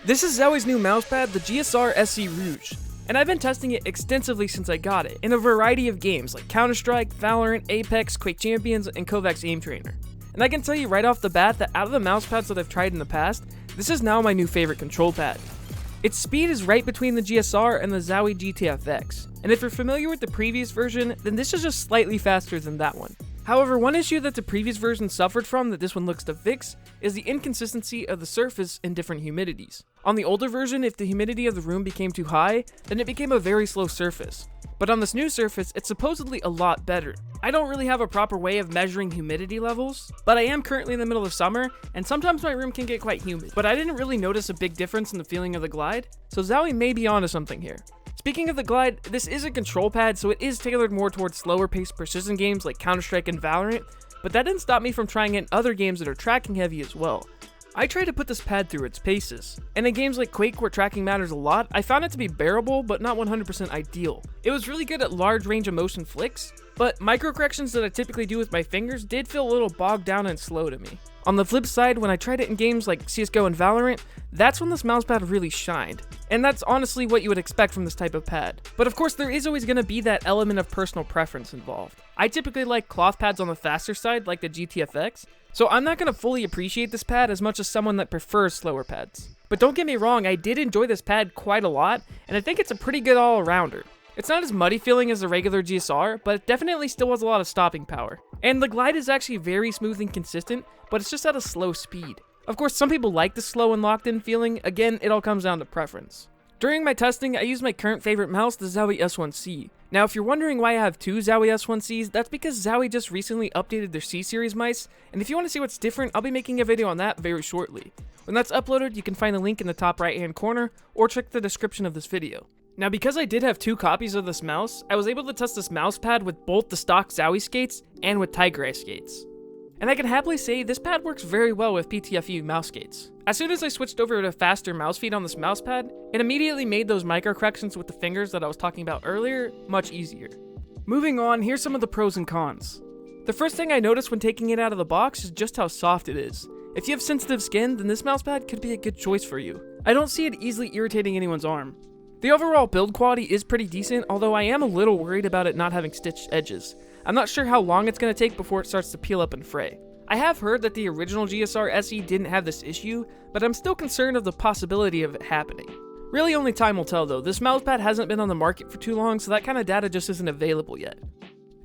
This is Zowie's new mousepad, the GSR-SE Rouge, and I've been testing it extensively since I got it, in a variety of games like Counter-Strike, Valorant, Apex, Quake Champions, and Kovacs Aim Trainer. And I can tell you right off the bat that out of the mousepads that I've tried in the past, this is now my new favorite control pad. Its speed is right between the GSR and the Zowie GTFX, and if you're familiar with the previous version, then this is just slightly faster than that one. However, one issue that the previous version suffered from that this one looks to fix is the inconsistency of the surface in different humidities. On the older version, if the humidity of the room became too high, then it became a very slow surface. But on this new surface, it's supposedly a lot better. I don't really have a proper way of measuring humidity levels, but I am currently in the middle of summer, and sometimes my room can get quite humid. But I didn't really notice a big difference in the feeling of the glide, so Zowie may be onto something here. Speaking of the glide, this is a control pad, so it is tailored more towards slower paced precision games like Counter-Strike and Valorant, but that didn't stop me from trying it in other games that are tracking heavy as well. I try to put this pad through its paces, and in games like Quake where tracking matters a lot, I found it to be bearable but not 100% ideal. It was really good at large range of motion flicks, but micro corrections that I typically do with my fingers did feel a little bogged down and slow to me. On the flip side, when I tried it in games like CSGO and Valorant, that's when this mousepad really shined. And that's honestly what you would expect from this type of pad. But of course, there is always going to be that element of personal preference involved. I typically like cloth pads on the faster side, like the GTFX, so I'm not going to fully appreciate this pad as much as someone that prefers slower pads. But don't get me wrong, I did enjoy this pad quite a lot, and I think it's a pretty good all-arounder. It's not as muddy feeling as the regular GSR, but it definitely still has a lot of stopping power. And the glide is actually very smooth and consistent, but it's just at a slow speed. Of course, some people like the slow and locked in feeling. Again, it all comes down to preference. During my testing, I used my current favorite mouse, the Zowie S1C. Now, if you're wondering why I have two Zowie S1Cs, that's because Zowie just recently updated their C series mice, and if you want to see what's different, I'll be making a video on that very shortly. When that's uploaded, you can find a link in the top right hand corner, or check the description of this video. Now, because I did have two copies of this mouse, I was able to test this mouse pad with both the stock Zowie skates and with Tiger Eye skates. And I can happily say this pad works very well with PTFE mouse skates. As soon as I switched over to faster mouse feed on this mouse pad, it immediately made those micro corrections with the fingers that I was talking about earlier much easier. Moving on, here's some of the pros and cons. The first thing I noticed when taking it out of the box is just how soft it is. If you have sensitive skin, then this mouse pad could be a good choice for you. I don't see it easily irritating anyone's arm. The overall build quality is pretty decent, although I am a little worried about it not having stitched edges. I'm not sure how long it's going to take before it starts to peel up and fray. I have heard that the original GSR-SE didn't have this issue, but I'm still concerned of the possibility of it happening. Really only time will tell though. This mousepad hasn't been on the market for too long, so that kind of data just isn't available yet.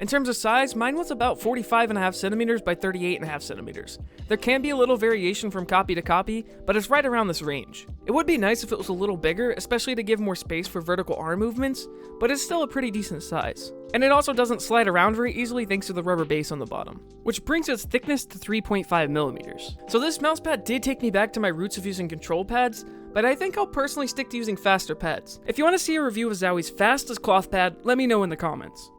In terms of size, mine was about 45.5 centimeters by 38.5 centimeters. There can be a little variation from copy to copy, but it's right around this range. It would be nice if it was a little bigger, especially to give more space for vertical arm movements, but it's still a pretty decent size. And it also doesn't slide around very easily thanks to the rubber base on the bottom, which brings its thickness to 3.5 millimeters. So this mousepad did take me back to my roots of using control pads, but I think I'll personally stick to using faster pads. If you want to see a review of Zowie's fastest cloth pad, let me know in the comments.